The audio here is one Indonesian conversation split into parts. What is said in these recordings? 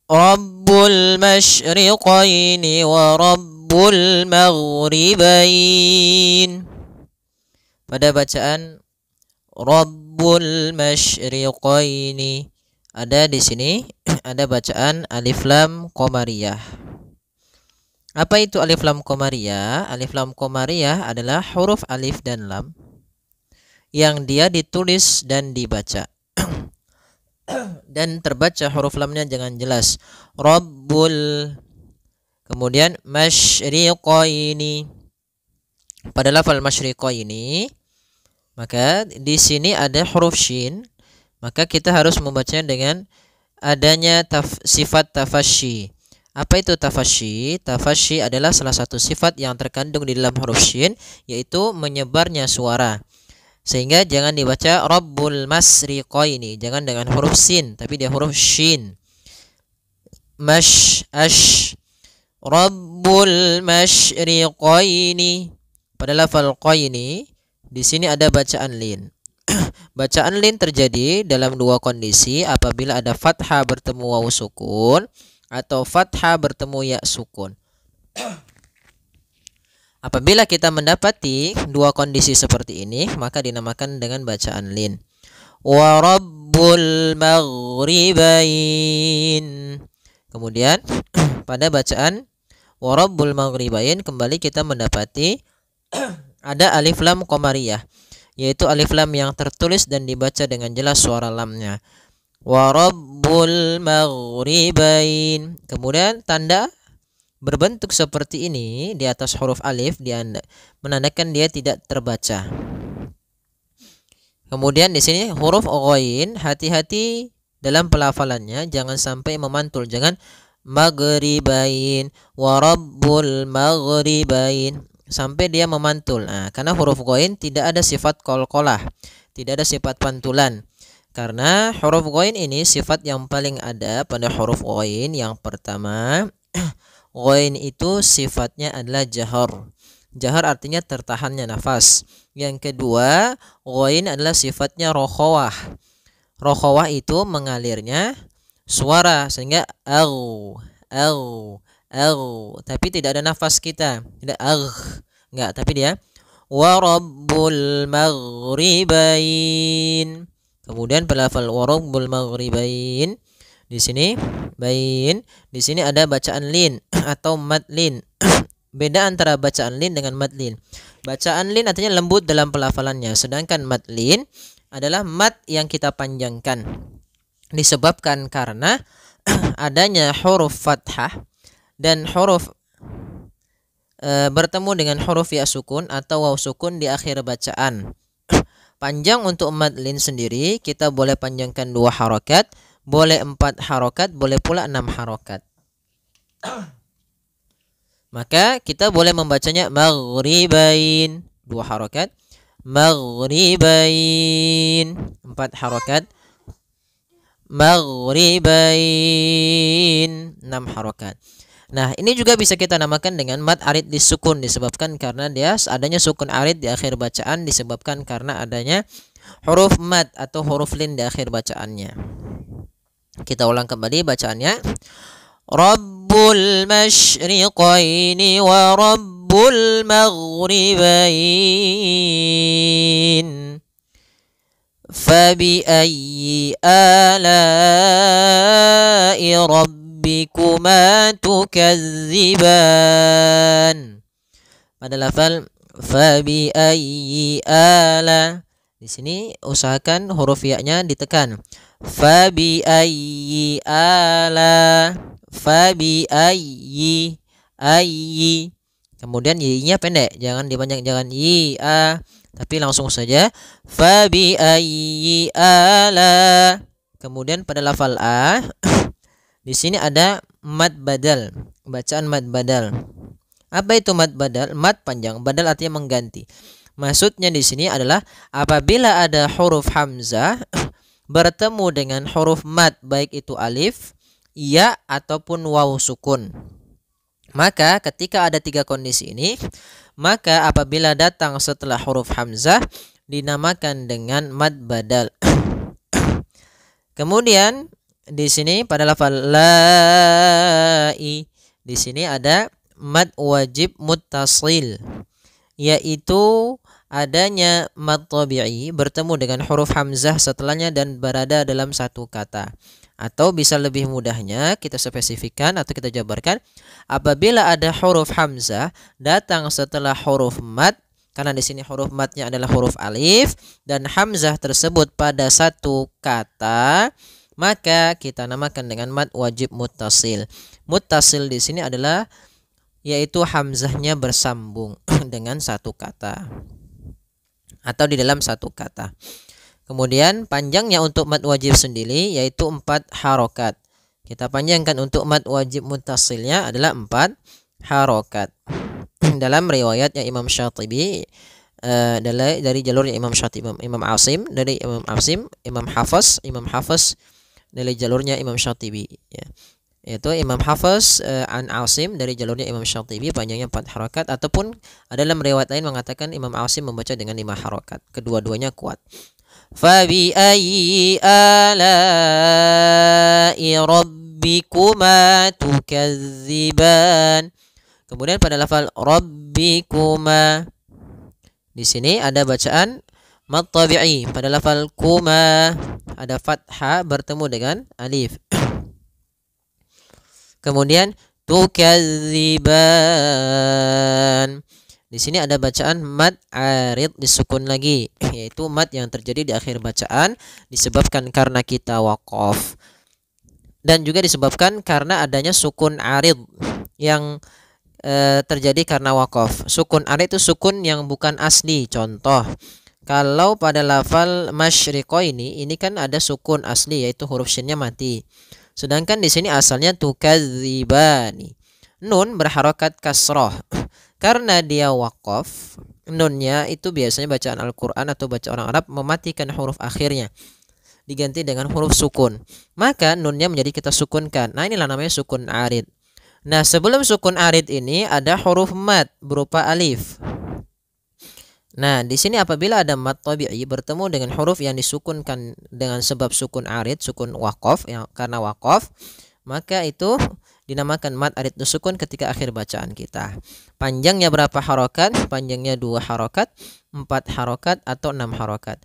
Rabbul masyriqaini wa Rabbul maghribain. Pada bacaan Rabbul masyriqaini ada di sini ada bacaan alif lam qamariyah. Apa itu alif lam qamariyah? Alif lam qamariyah adalah huruf alif dan lam yang dia ditulis dan dibaca. Dan terbaca huruf lamnya dengan jelas. Rabbul, kemudian masyriqaini. Pada lafal masyriqaini, maka di sini ada huruf shin, maka kita harus membacanya dengan adanya sifat tafasyi. Apa itu tafasyi? Tafasyi adalah salah satu sifat yang terkandung di dalam huruf shin, yaitu menyebarnya suara. Sehingga jangan dibaca Rabbul masriqaini, jangan dengan huruf sin, tapi dia huruf shin. Ash. Rabbul masyriqaini. Pada lafal qaini, di sini ada bacaan lin. Bacaan lin terjadi dalam dua kondisi, apabila ada fathah bertemu waw sukun atau fathah bertemu ya sukun. Apabila kita mendapati dua kondisi seperti ini, maka dinamakan dengan bacaan lin. Wa Rabbul maghribain. Kemudian pada bacaan wa Rabbul maghribain kembali kita mendapati ada alif lam qamariyah, yaitu alif lam yang tertulis dan dibaca dengan jelas suara lamnya. Wa Rabbul maghribain. Kemudian tanda berbentuk seperti ini di atas huruf alif dia menandakan dia tidak terbaca. Kemudian di sini huruf ghain, hati-hati dalam pelafalannya, jangan sampai memantul, jangan maghribain wa Rabbul maghribain sampai dia memantul. Nah, karena huruf ghain tidak ada sifat qalqalah, tidak ada sifat pantulan. Karena huruf ghain ini sifat yang paling ada pada huruf ghain. Yang pertama, ghain itu sifatnya adalah jahar. Jahar artinya tertahannya nafas. Yang kedua, ghain adalah sifatnya rokhawah. Rokhawah itu mengalirnya suara, sehingga tapi tidak ada nafas kita, tidak enggak, tapi dia wa Rabbul maghribain. Kemudian pada lafal wa Rabbul maghribain, di sini ada bacaan lin atau mad lin. Beda antara bacaan lin dengan mad lin. Bacaan lin artinya lembut dalam pelafalannya, sedangkan mad lin adalah mad yang kita panjangkan, disebabkan karena adanya huruf fathah dan huruf bertemu dengan huruf ya sukun atau waw sukun di akhir bacaan. Panjang untuk mad lin sendiri kita boleh panjangkan 2 harokat, boleh 4 harokat, boleh pula 6 harokat. Maka kita boleh membacanya maghribain 2 harokat, maghribain 4 harokat, maghribain 6 harokat. Nah, ini juga bisa kita namakan dengan mad arid disukun, disebabkan karena dia adanya sukun arid di akhir bacaan, disebabkan karena adanya huruf mad atau huruf lin di akhir bacaannya. Kita ulang kembali bacaannya. Rabbul masyriqaini wa Rabbul maghribain. Fabi'ayyi ala'i rabbikuma tukadziban. Pada lafal fabi'ayyi ala, di sini usahakan huruf ya-nya ditekan. Fabi'ayyi ala, fabi'ayyi, ayyi. Kemudian y-nya pendek, jangan dipanjang, jangan yi-a, tapi langsung saja fabi'ayyi ala. Kemudian pada lafal a, di sini ada mad badal, bacaan mad badal. Apa itu mad badal? Mad panjang, badal artinya mengganti. Maksudnya di sini adalah apabila ada huruf hamzah bertemu dengan huruf mad, baik itu alif, ya ataupun waw sukun. Maka ketika ada 3 kondisi ini, maka apabila datang setelah huruf hamzah dinamakan dengan mad badal. Kemudian di sini pada lafal lai, di sini ada mad wajib muttasil, yaitu adanya mad tabi'i bertemu dengan huruf hamzah setelahnya dan berada dalam satu kata. Atau bisa lebih mudahnya kita spesifikkan atau kita jabarkan, apabila ada huruf hamzah datang setelah huruf mad, karena di sini huruf madnya adalah huruf alif dan hamzah tersebut pada satu kata, maka kita namakan dengan mad wajib muttasil. Muttasil di sini adalah yaitu hamzahnya bersambung dengan satu kata atau di dalam satu kata. Kemudian panjangnya untuk mad wajib sendiri yaitu 4 harokat. Kita panjangkan untuk mad wajib muttasilnya adalah 4 harokat. Dalam riwayatnya Imam Syatibi, dari jalurnya Imam Syatibi, Imam Asim, dari Imam Asim, Imam Hafs dari jalurnya Imam Syatibi, ya. Yaitu Imam Hafs an Asim dari jalurnya Imam Syatibi panjangnya 4 harokat, ataupun dalam riwayat lain mengatakan Imam Asim membaca dengan 5 harokat. Kedua-duanya kuat. Fabi ayyi ala'i rabbikuma tukadziban. Kemudian pada lafal rabbikuma, di sini ada bacaan mad tabi'i. Pada lafal kuma ada fathah bertemu dengan alif. Kemudian tukadziban, di sini ada bacaan mad arid disukun lagi, yaitu mad yang terjadi di akhir bacaan disebabkan karena kita waqaf, dan juga disebabkan karena adanya sukun arid yang terjadi karena waqaf. Sukun arid itu sukun yang bukan asli. Contoh, kalau pada lafal masyriqo ini kan ada sukun asli yaitu huruf shinnya mati. Sedangkan di sini asalnya tukadzibani. Nun berharokat kasroh. Karena dia waqaf, nunnya itu biasanya bacaan Al-Quran atau baca orang Arab mematikan huruf akhirnya, diganti dengan huruf sukun. Maka nunnya menjadi kita sukunkan. Nah, inilah namanya sukun arid. Nah, sebelum sukun arid ini ada huruf mad berupa alif. Nah, di sini apabila ada mad tabi'i bertemu dengan huruf yang disukunkan dengan sebab sukun arid, sukun waqaf, yang karena waqaf, maka itu dinamakan mad arid sukun ketika akhir bacaan kita. Panjangnya berapa harokat? Panjangnya 2 harokat, 4 harokat, atau 6 harokat.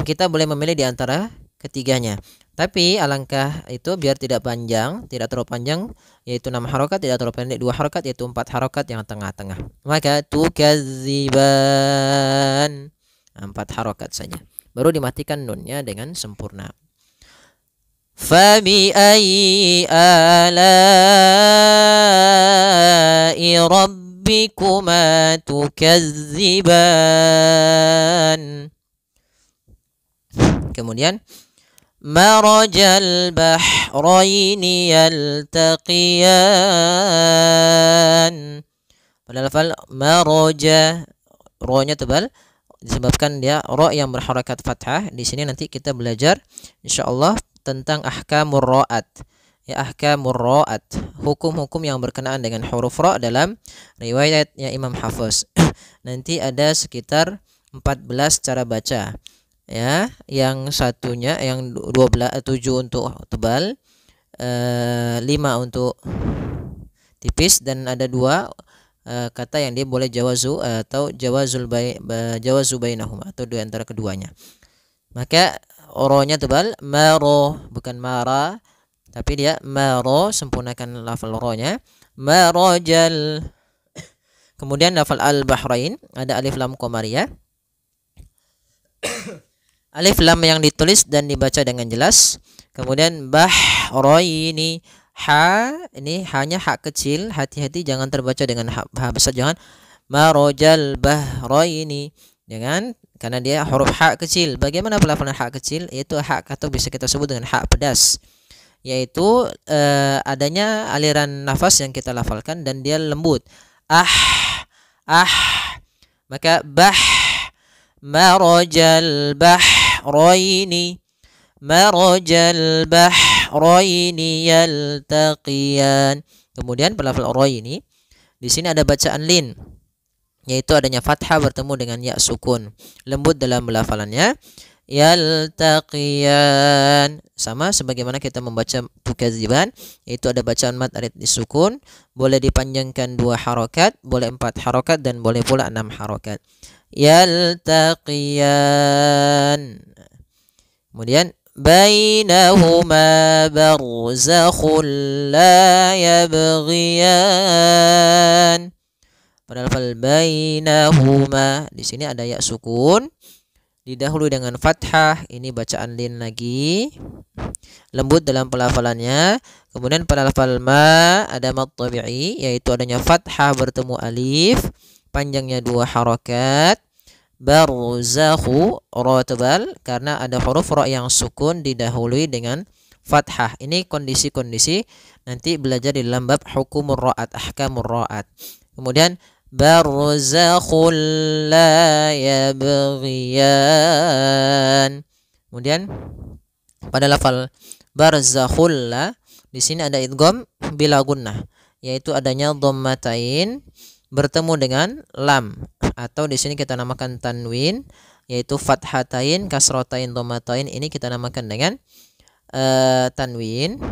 Kita boleh memilih di antara ketiganya. Tapi alangkah itu biar tidak panjang, tidak terlalu panjang, yaitu 6 harokat, tidak terlalu pendek 2 harokat, yaitu 4 harokat yang tengah-tengah. Maka tukadziban 4 harokat saja. Baru dimatikan nunnya dengan sempurna. Fabi ayyi ala'i rabbikuma tukadziban. Kemudian marajal bahraini yaltaqiyan. Pada lafal maraja, ro-nya tebal disebabkan dia ro yang berharakat fathah. Di sini nanti kita belajar insyaallah tentang ahkamur ra'at. Ya, ahkamur ra'at, hukum-hukum yang berkenaan dengan huruf ra dalam riwayatnya Imam Hafs. Nanti ada sekitar 14 cara baca. Ya, yang satunya yang 7 untuk tebal, 5 untuk tipis, dan ada 2 kata yang dia boleh jawazu atau jawazu bainahuma, atau di antara keduanya. Maka ro-nya tebal, maro, bukan mara, tapi dia maro, sempurnakan lafal ro-nya, marajal. Kemudian lafal al-bahrain ada alif lam qamariyah. Alif lam yang ditulis dan dibaca dengan jelas. Kemudian bahraini, ha, ini hanya ha kecil, hati-hati jangan terbaca dengan ha besar, jangan marajal bahraini, jangan, karena dia huruf ha kecil. Bagaimana pelafalan ha kecil? Yaitu ha, atau bisa kita sebut dengan ha pedas, yaitu adanya aliran nafas yang kita lafalkan dan dia lembut. Maka marajal bahraini, marajal bahraini yaltaqiyan. Kemudian pada lafal ra ini di sini ada bacaan lin, yaitu adanya fathah bertemu dengan ya sukun, lembut dalam pelafalannya. yaltaqiyan. Sama sebagaimana kita membaca tukadziban, itu ada bacaan mad arid disukun, boleh dipanjangkan 2 harokat, boleh 4 harokat, dan boleh pula 6 harokat. Yaltaqiyan. Kemudian bainahuma barzakhun la yabghiyan. Pada lafal bainahuma di sini ada ya sukun, didahului dengan fathah. Ini bacaan lin lagi, lembut dalam pelafalannya. Kemudian pada lafal ma ada mad tabi'i, yaitu adanya fathah bertemu alif, panjangnya 2 harokat. Barzakhu ra tebal karena ada huruf ra yang sukun didahului dengan fathah. Ini kondisi-kondisi nanti belajar di dalam bab hukumur ra'at, ahkamur ra'at. Kemudian barzakhul la yabghiyan. Kemudian pada lafal barzakhul la di sini ada idgham bila gunnah, yaitu adanya dhammatain bertemu dengan lam, atau di sini kita namakan tanwin, yaitu fathatain, kasratain, dhammatain. Ini kita namakan dengan tanwin.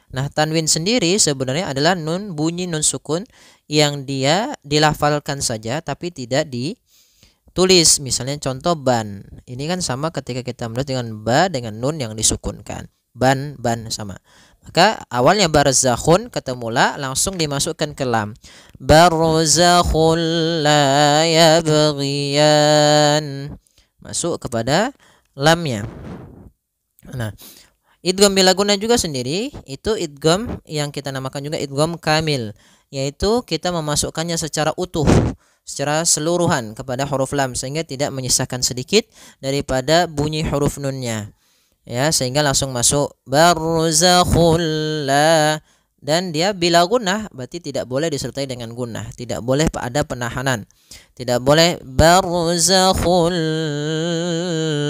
Nah, tanwin sendiri sebenarnya adalah nun, bunyi nun sukun yang dia dilafalkan saja tapi tidak ditulis. Misalnya contoh ban. Ini kan sama ketika kita menulis dengan ba dengan nun yang disukunkan. Ban sama. Maka awalnya barzakhun ketemu la, langsung dimasukkan ke lam. Barzakhul la yabghiyan. Masuk kepada lamnya. Nah, idgham bila gunnah juga sendiri, itu idgham yang kita namakan juga idgham kamil, yaitu kita memasukkannya secara utuh, secara seluruhan kepada huruf lam, sehingga tidak menyisakan sedikit daripada bunyi huruf nunnya. Ya, sehingga langsung masuk barzakhul la, dan dia bila gunnah berarti tidak boleh disertai dengan gunnah, tidak boleh ada penahanan, tidak boleh barzakhul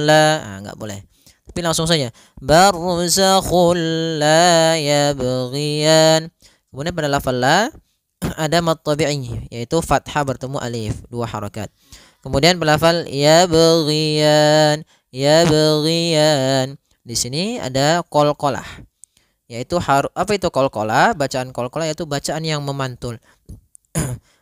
la, enggak boleh, tapi langsung saja barzakhul la yabghiyan. Kemudian pada lafal la ada mad tabi'i, yaitu fathah bertemu alif, 2 harakat. Kemudian pada lafal yabghiyan, di sini ada qalqalah, yaitu apa itu qalqalah? Bacaan qalqalah yaitu bacaan yang memantul.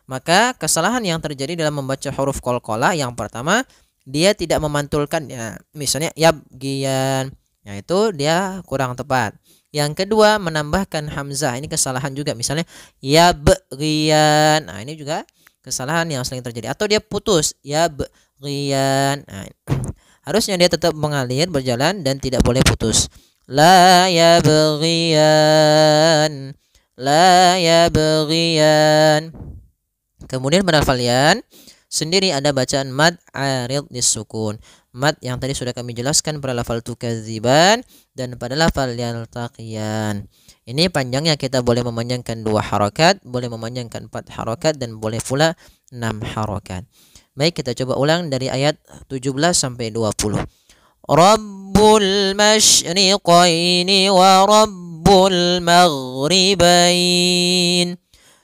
Maka kesalahan yang terjadi dalam membaca huruf qalqalah, yang pertama dia tidak memantulkan, ya, misalnya yabghiyan, yaitu dia kurang tepat. Yang kedua menambahkan hamzah, ini kesalahan juga, misalnya yabghiyan. Nah, ini juga kesalahan yang sering terjadi. Atau dia putus yabghiyan. Nah, harusnya dia tetap mengalir, berjalan, dan tidak boleh putus. La yabghiyan, la yabghiyan. Kemudian pada lafal yan sendiri ada bacaan mad arid disukun. Mad yang tadi sudah kami jelaskan pada lafal tukadziban dan pada lafal yaltaqiyan. Ini panjangnya kita boleh memanjangkan 2 harakat, boleh memanjangkan 4 harakat, dan boleh pula 6 harakat. Baik, kita coba ulang dari ayat 17 sampai 20. Rabbul masyriqaini wa rabbul maghribain.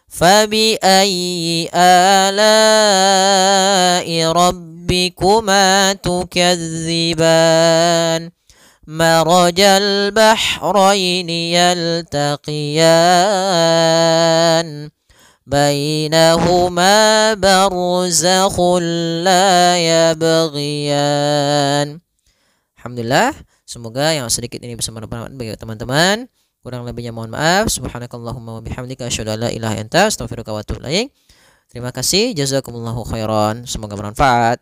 Fabi'ayyi ala'i rabbikuma tukadziban. Marajal bahraini yaltaqiyan. Bainahuma barzakhun la yabghiyan. Alhamdulillah, semoga yang sedikit ini bisa bermanfaat bagi teman-teman. Kurang lebihnya mohon maaf. Subhanakallahumma wa bihamdika asyhadu an la ilaha illa anta astaghfiruka wa atubu ilaik. Terima kasih, jazakumullahu khairan. Semoga bermanfaat.